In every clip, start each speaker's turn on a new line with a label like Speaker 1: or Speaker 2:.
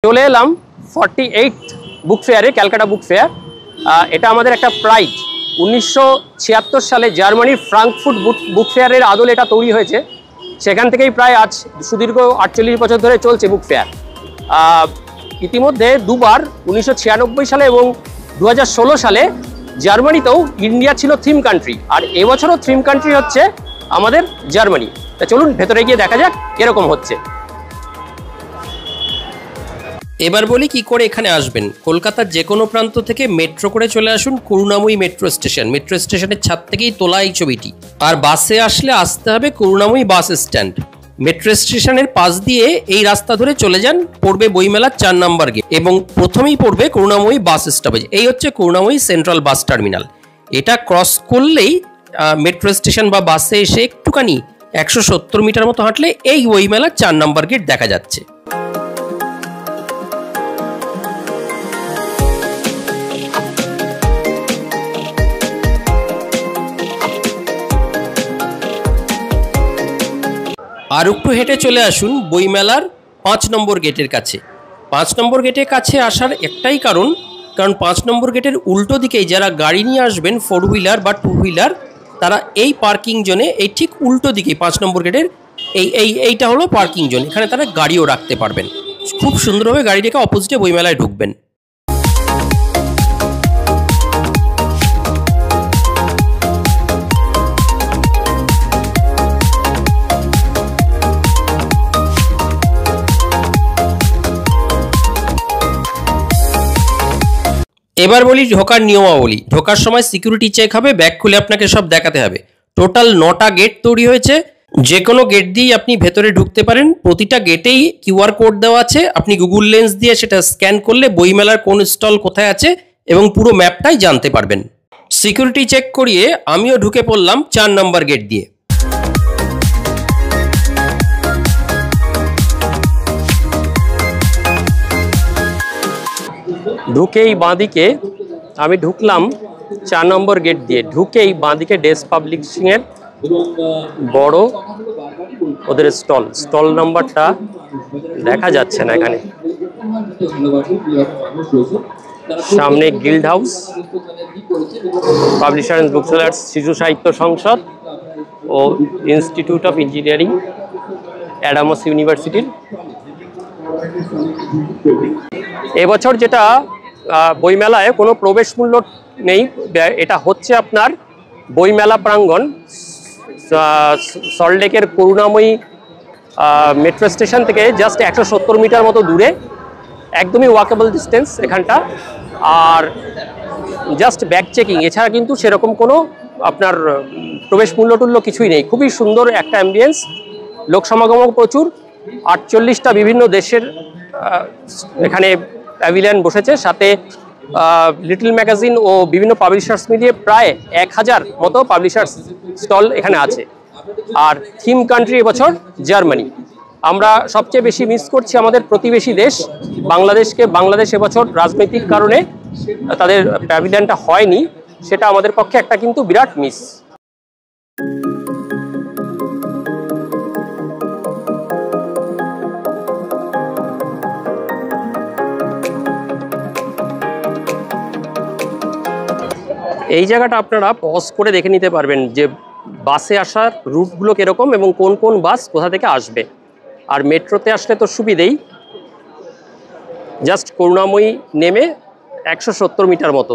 Speaker 1: চলে এলাম 48 বুক ফেয়ারে, Calcutta book fair. এটা আমাদের একটা প্রাইড। 1976 সালে জার্মানির ফ্রাঙ্কফুর্ট বুক ফেয়ারের আদলে এটা তৈরি হয়েছে। সেখান থেকেই প্রায় আজ সুদীর্ঘ 48 বছর ধরে চলছে বুক ফেয়ার। ইতিমধ্যে দুবার 1996 সালে এবং 2016 সালে জার্মানিতেও ইন্ডিয়া ছিল থিম কান্ট্রি, আর এবছরও থিম কান্ট্রি হচ্ছে আমাদের জার্মানি। তা চলুন ভেতরে গিয়ে দেখা যাক এরকম হচ্ছে। এবার বলি কি করে এখানে আসবেন। কলকাতার যে কোনো প্রান্ত থেকে মেট্রো করে চলে আসুন করুণাময়ী মেট্রো স্টেশন। মেট্রো স্টেশনের ছাদ থেকেই তোলা এই ছবিটি। আর বাসে আসলে আসতে হবে করুণাময়ী বাস স্ট্যান্ড। মেট্রো স্টেশনের পাশ দিয়ে এই রাস্তা ধরে চলে যান, পড়বে বইমেলার 4 নম্বর গেট এবং প্রথমেই পড়বে করুণাময়ী বাস স্টপেজ। এই হচ্ছে করুণাময়ী সেন্ট্রাল বাস টার্মিনাল। এটা ক্রস করলেই মেট্রো স্টেশন বা বাসে এসে একটুখানি 170 মিটার মতো হাঁটলে এই বইমেলার 4 নম্বর গেট দেখা যাচ্ছে। আর একটু হেঁটে চলে আসুন বইমেলার 5 নম্বর গেটের কাছে। 5 নম্বর গেটের কাছে আসার একটাই কারণ 5 নম্বর গেটের উল্টো দিকেই যারা গাড়ি নিয়ে আসবেন 4 হুইলার বা 2 হুইলার, তারা এই পার্কিং জোনে, এই ঠিক উল্টো দিকে 5 নম্বর গেটের এইটা হলো পার্কিং জোন। এখানে তারা গাড়িও রাখতে পারবেন। খুব সুন্দরভাবে গাড়ি রেখে অপোজিটে বইমেলায় ঢুকবেন। এবার বলি ঢোকার নিয়মাবলী। ঢোকার সময় সিকিউরিটি চেক হবে, ব্যাগ খুলে আপনাকে সব দেখাতে হবে। টোটাল 9টা গেট তৈরি হয়েছে। যে কোনো গেট দিয়েই আপনি ভেতরে ঢুকতে পারেন। প্রতিটা গেটেই কিউআর কোড দেওয়া আছে। আপনি গুগল লেন্স দিয়ে সেটা স্ক্যান করলে বইমেলার কোন স্টল কোথায় আছে এবং পুরো ম্যাপটাই জানতে পারবেন। সিকিউরিটি চেক করিয়ে আমিও ঢুকে পড়লাম 4 নম্বর গেট দিয়ে। ঢুকেই বাঁদিকে আমি ঢুকলাম 4 নম্বর গেট দিয়ে। ঢুকেই বাঁদিকে ডেস পাবলিশিংয়ের বড় ওদের স্টল নাম্বারটা দেখা যাচ্ছে না এখানে। সামনে guild house, publisher and book sellers, Shishu Sahitya Samsad ও ইনস্টিটিউট অফ ইঞ্জিনিয়ারিং অ্যাডামস ইউনিভার্সিটির। এবছর যেটা বইমেলায় কোনো প্রবেশ মূল্য নেই। এটা হচ্ছে আপনার বইমেলা প্রাঙ্গণ, সল্টলেকের করুণাময়ী মেট্রো স্টেশন থেকে জাস্ট 170 মিটার মতো দূরে, একদমই ওয়াকেবল ডিস্টেন্স এখানটা। আর জাস্ট ব্যাগ চেকিং, এছাড়া কিন্তু সেরকম কোনো আপনার প্রবেশ মূল্য টুল্য কিছুই নেই। খুবই সুন্দর একটা অ্যাম্বিয়েন্স, লোক সমাগমও প্রচুর। 48টা বিভিন্ন দেশের এখানে প্যাভিলিয়ন বসেছে, সাথে লিটল ম্যাগাজিন ও বিভিন্ন পাবলিশার্স মিলিয়ে প্রায় 1000 মতো পাবলিশার্স স্টল এখানে আছে। আর থিম কান্ট্রি এবছর জার্মানি। আমরা সবচেয়ে বেশি মিস করছি আমাদের প্রতিবেশী দেশ বাংলাদেশকে। বাংলাদেশ এবছর রাজনৈতিক কারণে তাদের প্যাভিলিয়নটা হয়নি, সেটা আমাদের পক্ষে একটা কিন্তু বিরাট মিস। এই জায়গাটা আপনারা পজ করে দেখে নিতে পারবেন যে বাসে আসার রুটগুলো কীরকম এবং কোন কোন বাস কোথা থেকে আসবে। আর মেট্রোতে আসলে তো সুবিধেই, জাস্ট করুণাময়ী নেমে 170 মিটার মতো।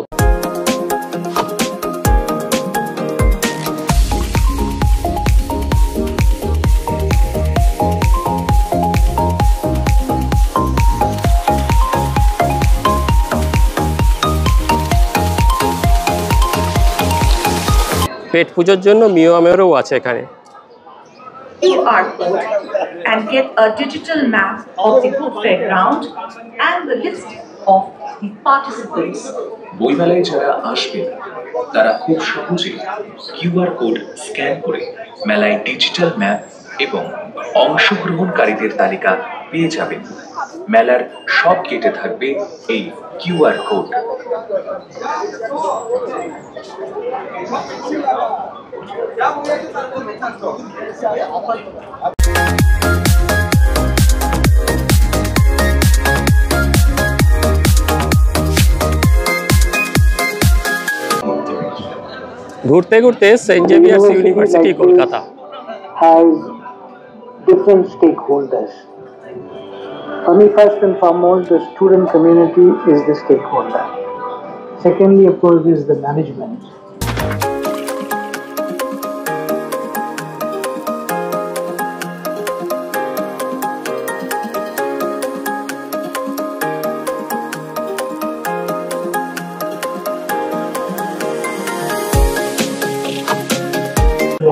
Speaker 1: পেট পুজোর জন্য মিউজিয়ামেরও আছে এখানে।
Speaker 2: QR code and get a digital map of the book fair ground and the list of the participants.
Speaker 3: বইমেলায় যারা আসবেন তারা খুব সহজে কিউআর কোড স্ক্যান করে মেলায় ডিজিটাল ম্যাপ এবং অংশগ্রহণকারীদের তালিকা পেয়ে যাবেন। মেলার সব গেটে থাকবে এই কিউআর কোড।
Speaker 1: ঘুরতে ঘুরতে Saint Xavier's University Kolkata
Speaker 4: has different stakeholders. First and foremost, the student community is the stakeholder. Secondly, of course, is the management.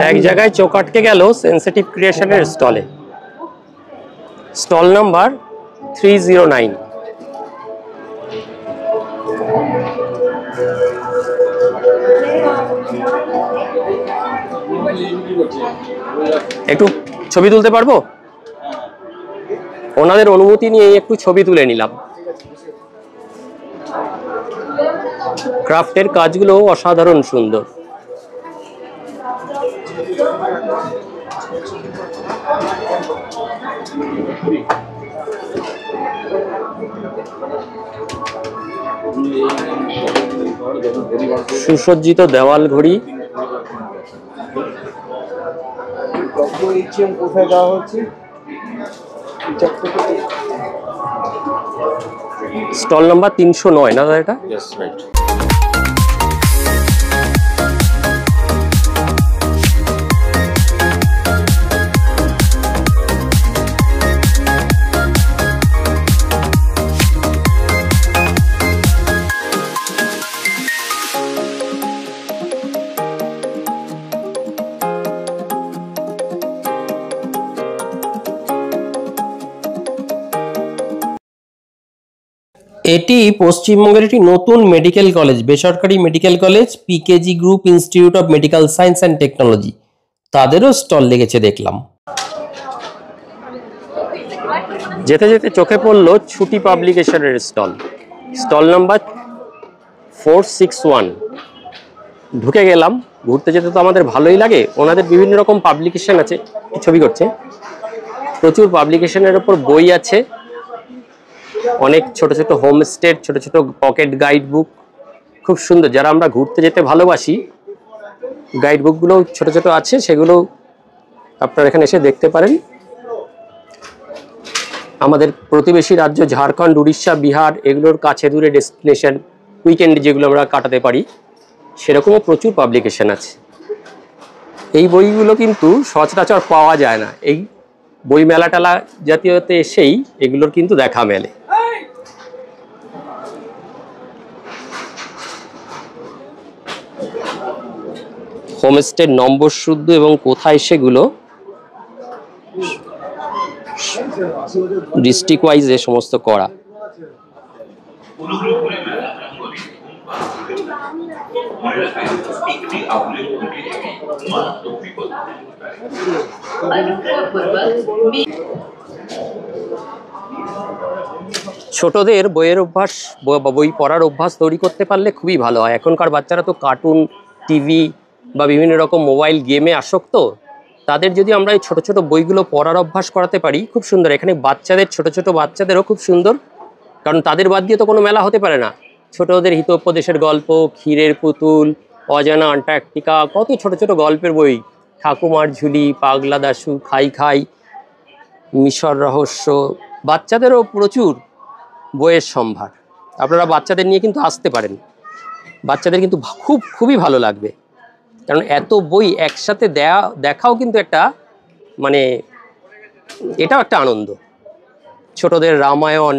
Speaker 1: এক জায়গায় চোখ আটকে গেল সেন্সিটিভ ক্রিয়েশনের স্টলে। Stall number 309। একটু ছবি তুলতে পারবো? ওনাদের অনুমতি নিয়ে একটু ছবি তুলে নিলাম। ক্রাফটের কাজগুলো অসাধারণ সুন্দর। সুসজ্জিত দেওয়াল ঘড়ি, স্টল নাম্বার 309 না দাদা এটা? এটি পশ্চিমবঙ্গের একটি নতুন মেডিকেল কলেজ, বেসরকারি medical college, PKG group institute of medical science and technology. তাদেরও স্টল লেগেছে দেখলাম। যেতে যেতে চোখে পড়ল ছুটি পাবলিকেশনের স্টল। Stall number 461। ঢুকে গেলাম। ঘুরতে যেতে তো আমাদের ভালোই লাগে। ওনাদের বিভিন্ন রকম পাবলিকেশন আছে। ছবি করছে। প্রচুর পাবলিকেশনের ওপর বই আছে। অনেক ছোট ছোট হোমস্টে, ছোট ছোট পকেট গাইড বুক, খুব সুন্দর। যারা আমরা ঘুরতে যেতে ভালোবাসি, গাইড বুকগুলো ছোট ছোট আছে, সেগুলো আপনারা এখানে এসে দেখতে পারেন। আমাদের প্রতিবেশী রাজ্য ঝাড়খণ্ড, উড়িষ্যা, বিহার এগুলোর কাছে দূরে ডেস্টিনেশন, উইকেন্ড যেগুলো আমরা কাটাতে পারি, সেরকমও প্রচুর পাবলিকেশন আছে। এই বইগুলো কিন্তু সচরাচর পাওয়া যায় না। এই বই মেলা টেলা জাতীয়তে এসেই এগুলোর কিন্তু দেখা মেলে। হোমস্টের নম্বর শুদ্ধ এবং কোথায় সেগুলো ডিস্ট্রিক্ট ওয়াইজ এ সমস্ত করা। ছোটদের বইয়ের অভ্যাস, বই পড়ার অভ্যাস তৈরি করতে পারলে খুবই ভালো হয়। এখনকার বাচ্চারা তো কার্টুন, টিভি বা বিভিন্ন রকম মোবাইল গেমে আসক্ত। তাদের যদি আমরা এই ছোট ছোট বইগুলো পড়ার অভ্যাস করাতে পারি, খুব সুন্দর। এখানে বাচ্চাদের, ছোট ছোট বাচ্চাদেরও খুব সুন্দর, কারণ তাদের বাদ দিয়ে তো কোনো মেলা হতে পারে না। ছোটদের হিতোপদেশের গল্প, ক্ষীরের পুতুল, অজানা আন্টার্কটিকা, কত ছোট ছোট গল্পের বই, ঠাকুমার ঝুলি, পাগলা দাশু, খাই খাই, মিশর রহস্য। বাচ্চাদেরও প্রচুর বইয়ের সম্ভার। আপনারা বাচ্চাদের নিয়ে কিন্তু আসতে পারেন। বাচ্চাদের কিন্তু খুবই ভালো লাগবে, কারণ এত বই একসাথে দেখাও কিন্তু একটা মানে এটাও একটা আনন্দ। ছোটদের রামায়ণ,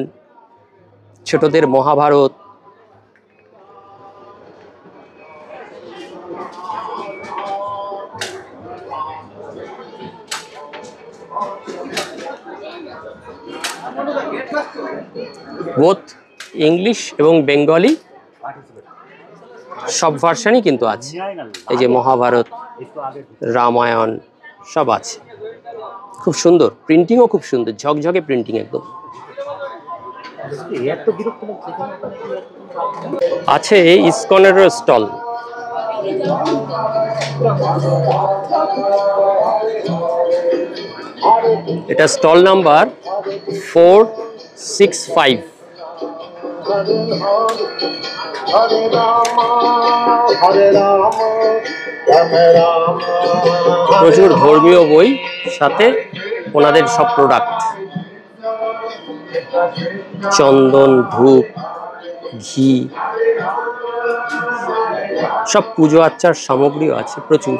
Speaker 1: ছোটদের মহাভারত, বোথ ইংলিশ এবং বেঙ্গলি সব ভার্সানই কিন্তু আছে। এই যে মহাভারত, রামায়ণ সব আছে। খুব সুন্দর, প্রিন্টিংও খুব সুন্দর, ঝকঝকে প্রিন্টিং একদম আছে। ইসকনের স্টল। এটা stall number 465।
Speaker 4: Hare Rama, Hare Rama,
Speaker 1: প্রচুর ধর্মীয় বই, সাথে ওনাদের সব প্রোডাক্ট, চন্দন, ধূপ, ঘি, সব পুজো আচ্চার সামগ্রীও আছে প্রচুর।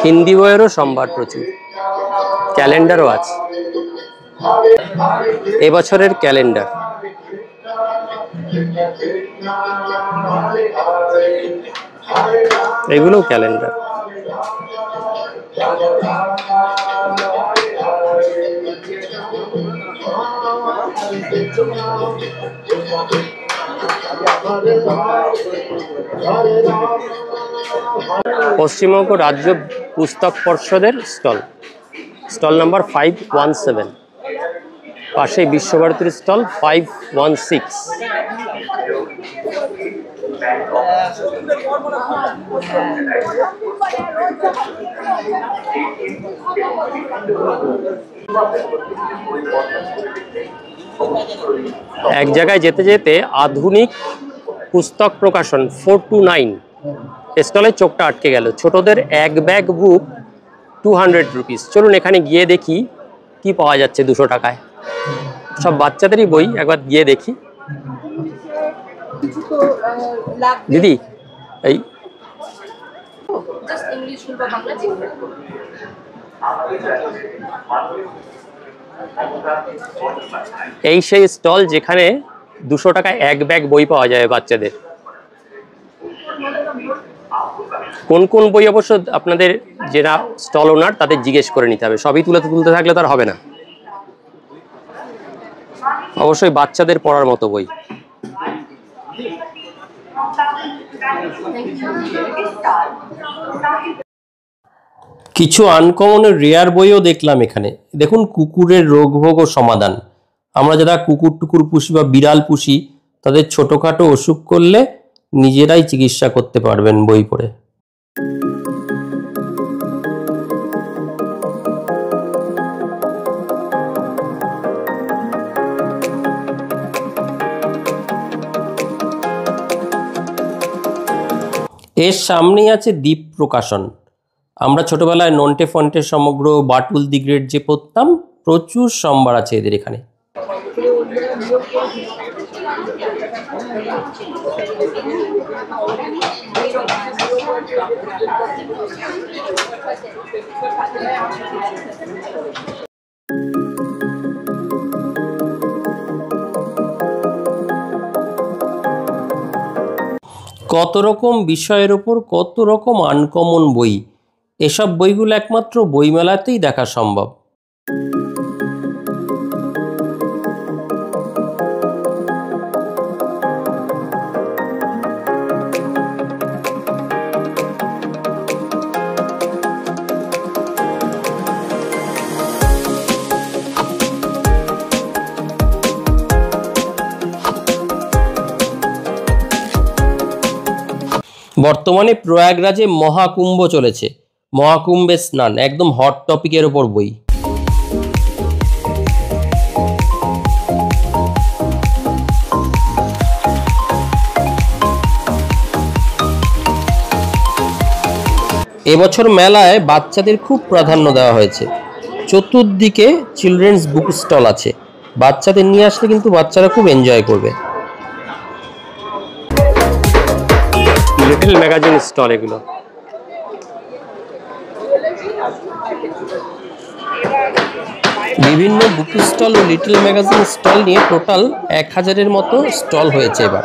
Speaker 1: হিন্দি বইয়েরও সম্ভার প্রচুর, ক্যালেন্ডারও আছে, এবছরের ক্যালেন্ডার। এগুলো ক্যালেন্ডার। পশ্চিমবঙ্গ রাজ্য পুস্তক পর্ষদের স্টল নাম্বার 517, পাশে বিশ্বভারতীর স্টল 516। এক জায়গায় যেতে যেতে আধুনিক পুস্তক প্রকাশন 429 স্টলে চোখটা আটকে গেল। ছোটদের এক ব্যাগ বুক 200 রুপিস। চলুন এখানে গিয়ে দেখি কি পাওয়া যাচ্ছে 200 টাকায়। সব বাচ্চাদেরই বই, একবার গিয়ে দেখি। দিদি এই এই সেই স্টল যেখানে 200 টাকায় এক ব্যাগ বই পাওয়া যায় বাচ্চাদের। কোন কোন বই অবশ্য আপনাদের যারা স্টল ওনার তাদের জিজ্ঞেস করে নিতে হবে, সবই তুলতে থাকলে তার হবে না। অবশ্যই বাচ্চাদের পড়ার মতো বই। কিছু আনকমনের রেয়ার বইও দেখলাম এখানে। দেখুন, কুকুরের রোগভোগ ও সমাধান। আমরা যারা কুকুর টুকুর পুষি বা বিড়াল পুষি, তাদের ছোটখাটো অসুখ করলে নিজেরাই চিকিৎসা করতে পারবেন বই পড়ে। এর সামনেই আছে দ্বীপ প্রকাশন। আমরা ছোটবেলায় নন্টে ফন্টে সমগ্র বাটুল দি গ্রেট যে পড়তাম, প্রচুর সম্ভার আছে এদের এখানে। কত রকম বিষয়ের ওপর কত রকম আনকমন বই। এসব বইগুলো একমাত্র বইমেলাতেই দেখা সম্ভব। বর্তমানে প্রয়াগরাজে মহাকুম্ভ চলেছে। মহাকুম্ভে স্নান একদম হট টপিকের ওপর বই। এবছর মেলায় বাচ্চাদের খুব প্রাধান্য দেওয়া হয়েছে। চতুর্দিকে চিলড্রেন্স বুক স্টল আছে। বাচ্চাদের নিয়ে আসলে কিন্তু বাচ্চারা খুব এনজয় করবে। লিটল ম্যাগাজিন স্টল এগুলো। বিভিন্ন বুক স্টল ও লিটল ম্যাগাজিন স্টল নিয়ে টোটাল 1000-এর মতো স্টল হয়েছে এবার।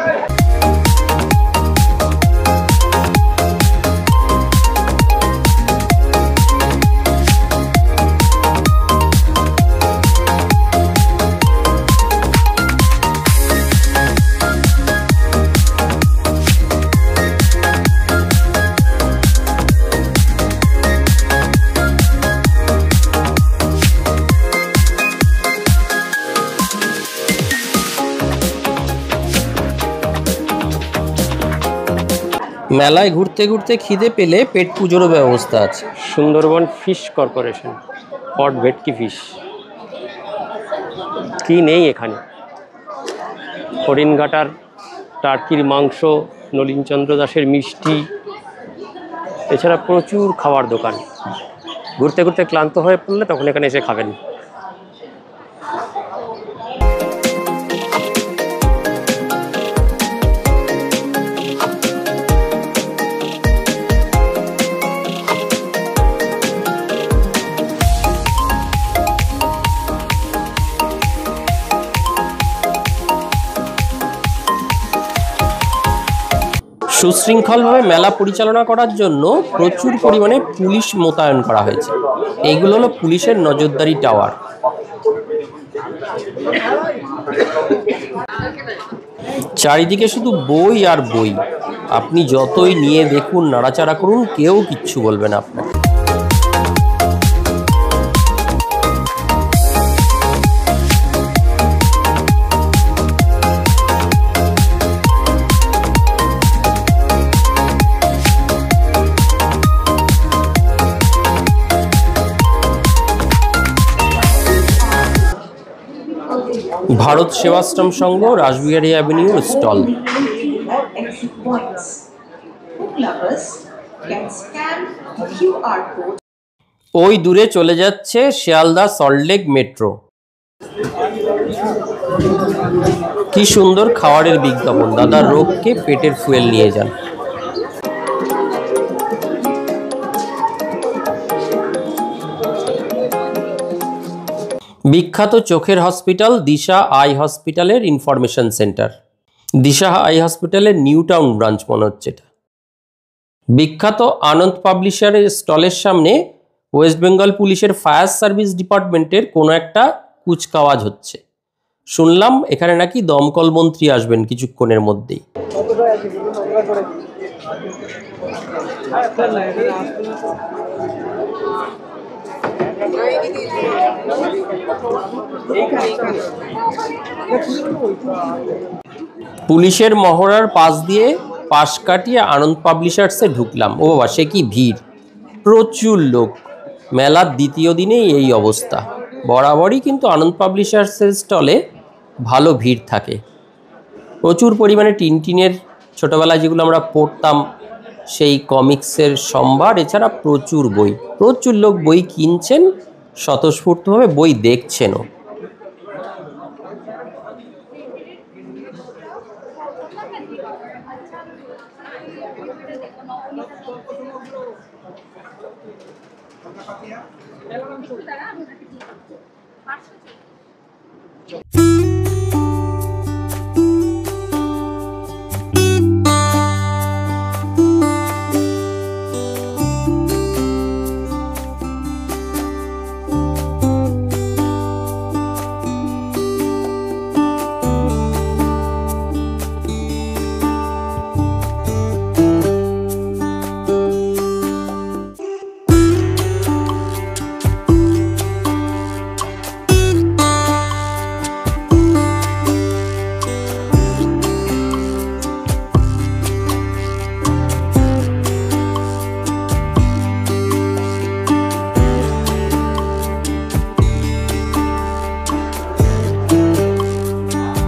Speaker 5: মেলায় ঘুরতে ঘুরতে খিদে পেলে পেট পুজোরও ব্যবস্থা আছে।
Speaker 1: সুন্দরবন ফিশ কর্পোরেশন, পট ভেটকি ফিশ, কি নেই এখানে। হরিণঘাটার টার্কির মাংস, নলিনচন্দ্র দাসের মিষ্টি, এছাড়া প্রচুর খাবার দোকান। ঘুরতে ঘুরতে ক্লান্ত হয়ে পড়লে তখন এখানে এসে খাবেন।
Speaker 5: সুশৃঙ্খলভাবে মেলা পরিচালনা করার জন্য প্রচুর পরিমাণে পুলিশ মোতায়েন করা হয়েছে। এইগুলো হলো পুলিশের নজরদারি টাওয়ার। চারিদিকে শুধু বই আর বই, আপনি যতই নিয়ে দেখুন, নাড়াচাড়া করুন, কেউ কিচ্ছু বলবে না আপনাকে। Bharat Sevashram Sangha, Rashbehari avenue stall. ওই দূরে চলে যাচ্ছে শিয়ালদা সল্টলেক মেট্রো। কি সুন্দর খাবারের বিজ্ঞাপন, দাদার রোগকে পেটের ফুয়েল নিয়ে যান। বিখ্যাত চোখের হসপিটাল দিশা আই হসপিটালের ইনফরমেশন সেন্টার। দিশা আই হসপিটালের নিউ টাউন ব্রাঞ্চ মনে হচ্ছে এটা। বিখ্যাত আনন্দ পাবলিশারের স্টলের সামনে ওয়েস্ট বেঙ্গল পুলিশের ফায়ার সার্ভিস ডিপার্টমেন্টের কোনো একটা কুচকাওয়াজ হচ্ছে। শুনলাম এখানে নাকি দমকল মন্ত্রী আসবেন কিছুক্ষণের মধ্যেই। পুলিশের মহড়ার পাশ দিয়ে পাশ কাটিয়ে আনন্দ পাবলিশার্সে ঢুকলাম। ও বাবা, সে কি ভিড়! প্রচুর লোক। মেলার দ্বিতীয় দিনেই এই অবস্থা। বরাবরই কিন্তু আনন্দ পাবলিশার্সের স্টলে ভালো ভিড় থাকে। প্রচুর পরিমাণে টিনটিনের ছোটোবেলায় যেগুলো আমরা পড়তাম সেই কমিক্সের সম্ভার, এছাড়া প্রচুর বই। প্রচুর লোক বই কিনছেন, স্বতঃস্ফূর্তভাবে বই দেখছেনও।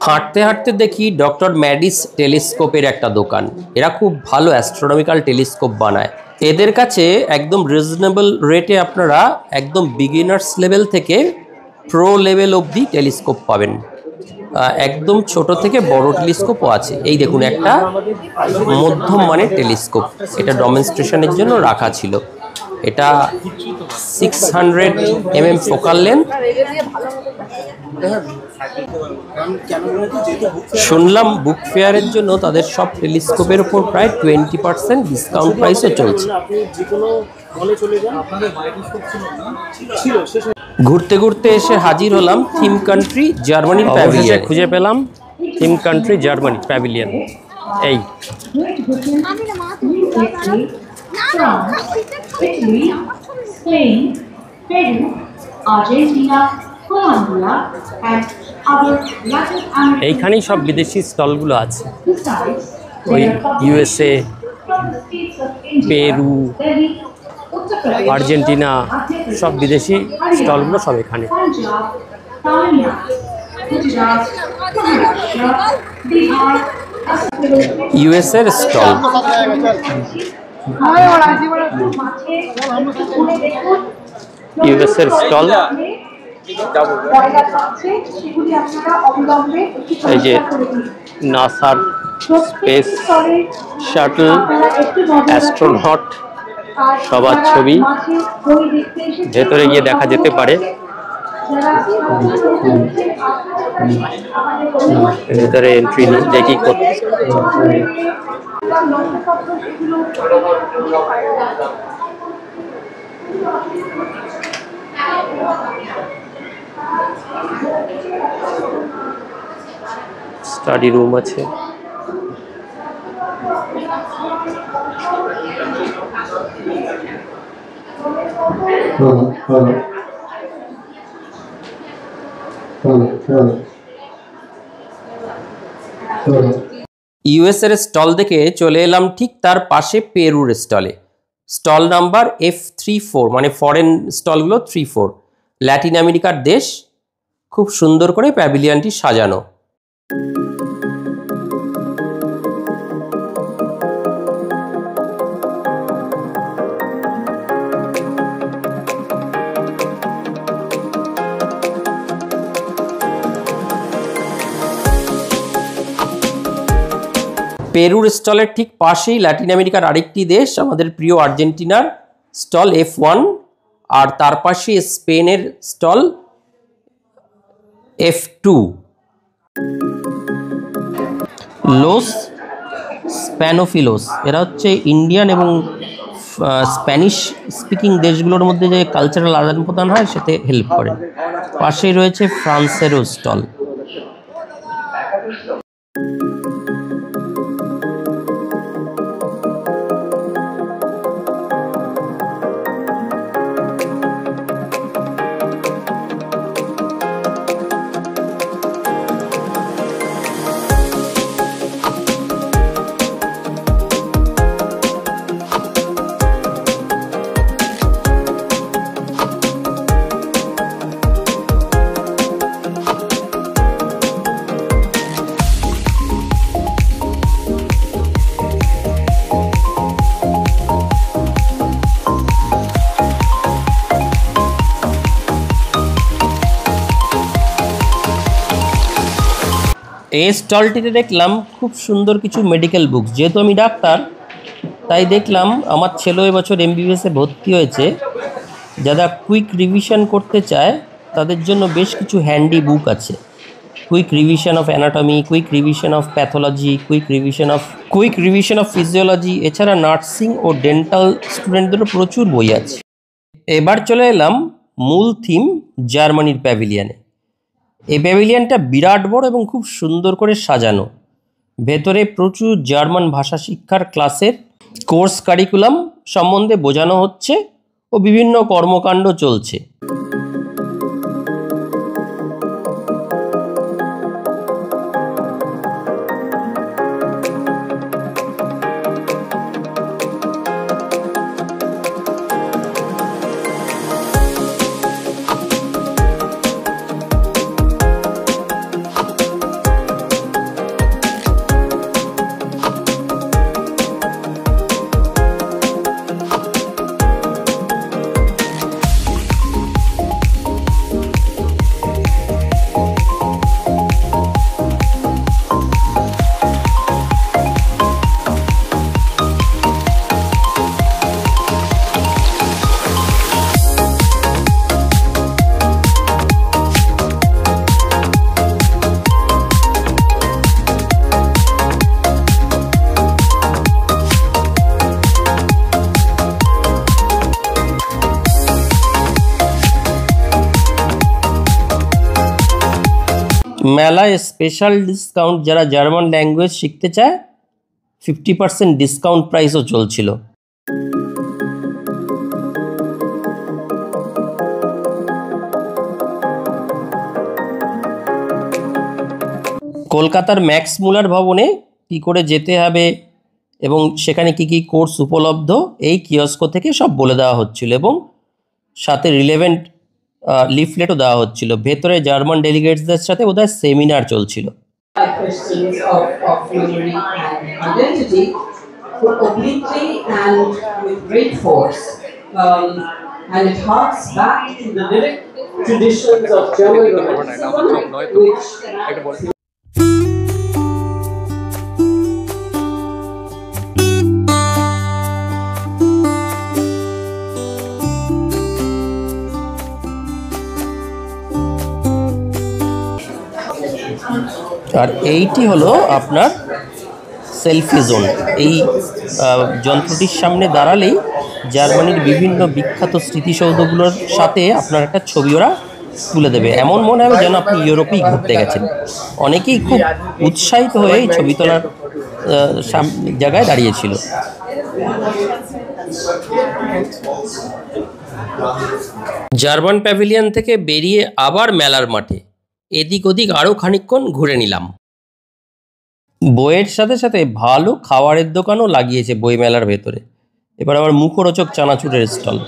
Speaker 5: হাঁটতে হাঁটতে দেখি ডক্টর ম্যাডিস টেলিস্কোপের একটা দোকান। এরা খুব ভালো অ্যাস্ট্রোনমিক্যাল টেলিস্কোপ বানায়। এদের কাছে একদম রিজনেবল রেটে আপনারা একদম বিগিনার্স লেভেল থেকে প্রো লেভেল অবধি টেলিস্কোপ পাবেন। একদম ছোট থেকে বড় টেলিস্কোপও আছে। এই দেখুন একটা মধ্যম মানের টেলিস্কোপ, এটা ডেমনস্ট্রেশনের জন্য রাখা ছিল। এটা 600 mm ফোকাল লেন্থ। শুনলাম বুক ফেয়ারের জন্য তাদের সব টেলিস্কোপের উপর প্রায় 20% ডিসকাউন্ট প্রাইসে চলছে। ঘুরতে ঘুরতে এসে হাজির হলাম থিম কান্ট্রি জার্মানির প্যাভিলিয়ন।
Speaker 1: খুঁজে পেলাম থিম কান্ট্রি জার্মানি প্যাভিলিয়ন। এই এইখানেই সব বিদেশি স্টলগুলো আছে। ওই ইউএসএ, পেরু, আর্জেন্টিনা, সব বিদেশি স্টলগুলো সব এখানে। ইউএসের স্টল, ইউএসের স্টল, এই যে নাসার স্পেস শাটল, অ্যাস্ট্রোনট সবার ছবি ভেতরে গিয়ে দেখা যেতে পারে। ভেতরে এন্ট্রি নেই, দেখি স্টাডি রুম আছে।
Speaker 5: ইউএসের স্টল দেখে চলে এলাম ঠিক তার পাশে পেরুর স্টলে। স্টল নাম্বার F34, মানে ফরেন স্টলগুলো 34, ল্যাটিন আমেরিকার দেশ। খুব সুন্দর করে প্যাভিলিয়নটি সাজানো। পেরুর স্টলের ঠিক পাশেই ল্যাটিন আমেরিকার আরেকটি দেশ, আমাদের প্রিয় আর্জেন্টিনার স্টল F1, আর তার পাশে স্পেনের স্টল F2। লোস স্প্যানোফিলোস, এরা হচ্ছে ইন্ডিয়ান এবং স্প্যানিশ স্পিকিং দেশগুলোর মধ্যে যে কালচারাল আদান প্রদান হয় সেতে হেল্প করে। পাশেই রয়েছে ফ্রান্সেরও স্টল। এই স্টলটিতে দেখলাম খুব সুন্দর কিছু মেডিকেল বুকস। যেহেতু আমি ডাক্তার, তাই দেখলাম আমার ছেলে এবছর MBBS ভর্তি হয়েছে। যারা কুইক রিভিশন করতে চায় তাদের জন্য বেশ কিছু হ্যান্ডি বুক আছে। Quick revision of anatomy, quick revision of pathology, quick revision of physiology. এছাড়া নার্সিং ও ডেন্টাল স্টুডেন্টদেরও প্রচুর বই আছে। এবার চলে এলাম মূল থিম জার্মানির প্যাভিলিয়নে। এই প্যাভিলিয়নটা বিরাট বড় এবং খুব সুন্দর করে সাজানো। ভেতরে প্রচুর জার্মান ভাষা শিক্ষার ক্লাসের কোর্স কারিকুলাম সম্বন্ধে বোঝানো হচ্ছে ও বিভিন্ন কর্মকাণ্ড চলছে। মেলায় স্পেশাল ডিসকাউন্ট, যারা জার্মান ল্যাঙ্গুয়েজ শিখতে চায় 50% ডিসকাউন্ট প্রাইসও চলছিল। কলকাতার ম্যাক্স মুলার ভবনে কী করে যেতে হবে এবং সেখানে কি কি কোর্স উপলব্ধ এই কিয়স্ক থেকে সব বলে দেওয়া হচ্ছিল এবং সাথে রিলেভেন্ট লিফলেটও দেওয়া হচ্ছিল। ভেতরে জার্মান ডেলিগেটসদের সাথে বোধহয় সেমিনার চলছিল।
Speaker 6: Questions of memory and identity obliquely and with great force. And it harks back to the lyric traditions of German Romanticism, which
Speaker 5: আর এইটি হলো আপনার সেলফি জোন। এই যন্ত্রটির সামনে দাঁড়ালেই জার্মানির বিভিন্ন বিখ্যাত স্মৃতিসৌধগুলোর সাথে আপনার একটা ছবি ওরা তুলে দেবে, এমন মনে হবে যেন আপনি ইউরোপেই ঘুরতে গেছেন। অনেকেই খুব উৎসাহিত হয়ে এই ছবি তোলার জায়গায় দাঁড়িয়েছিল। জার্মান প্যাভিলিয়ন থেকে বেরিয়ে আবার মেলার মাঠে এদিক ওদিক আরও খানিকক্ষণ ঘুরে নিলাম। বইয়ের সাথে সাথে ভালো খাবারের দোকানও লাগিয়েছে বই মেলার ভেতরে। এবার আবার মুখরোচক চানাচুরের স্টল।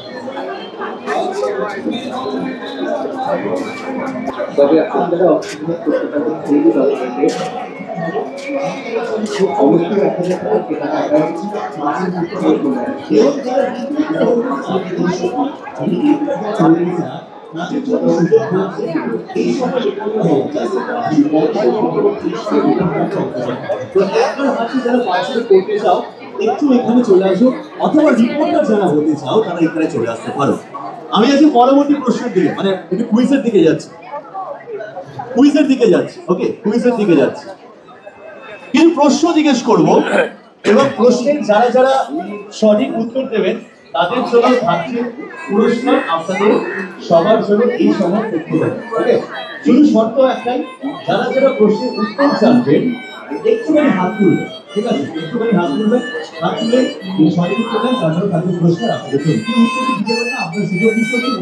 Speaker 7: একটু এখানে চলে আসো, অথবা রিপোর্টার যারা হতে চাও তারা এখানে চলে আসতে পারো। আমি আজকে পরবর্তী প্রশ্নের দিকে মানে একটু কুইজের দিকে যাচ্ছি, ওকে কুইজের দিকে যাচ্ছি। কিছু প্রশ্ন জিজ্ঞেস করব এবং প্রশ্নের যারা যারা সঠিক উত্তর দেবেন তাদের জন্য থাকছে পুরস্কার আপনাদের সবার জন্য এই সময় তথ্য দেবেন। ওকে, শুধু শর্ত একটাই, যারা যারা প্রশ্নের উত্তর জানবেন একটুখানি হাত তুলবেন, ঠিক আছে? একটুখানি হাত তুলবেন, হাত তুলে এই সঠিক উত্তর দেন, তার জন্য থাকবে পুরস্কার আপনাদের জন্য। কি উত্তরটি দিতে পারেন না আপনার সুযোগ মিস করতে চলো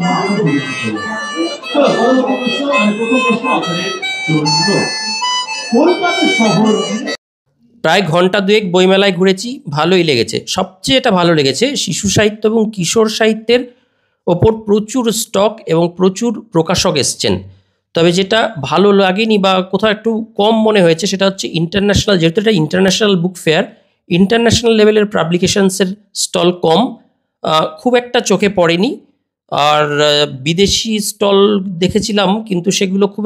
Speaker 7: পরবর্তী প্রশ্ন, মানে প্রথম প্রশ্ন আপনাদের জন্য। কলকাতা শহর
Speaker 5: প্রায় ঘন্টা দুয়েক বইমেলায় ঘুরেছি, ভালোই লেগেছে। সবচেয়ে এটা ভালো লেগেছে শিশু সাহিত্য এবং কিশোর সাহিত্যের ওপর প্রচুর স্টক এবং প্রচুর প্রকাশক এসছেন। তবে যেটা ভালো লাগেনি বা কোথাও একটু কম মনে হয়েছে সেটা হচ্ছে ইন্টারন্যাশনাল, যেহেতু এটা ইন্টারন্যাশনাল বুক ফেয়ার, ইন্টারন্যাশনাল লেভেলের পাবলিকেশনসের স্টল কম, খুব একটা চোখে পড়েনি। আর বিদেশি স্টল দেখেছিলাম কিন্তু সেগুলো খুব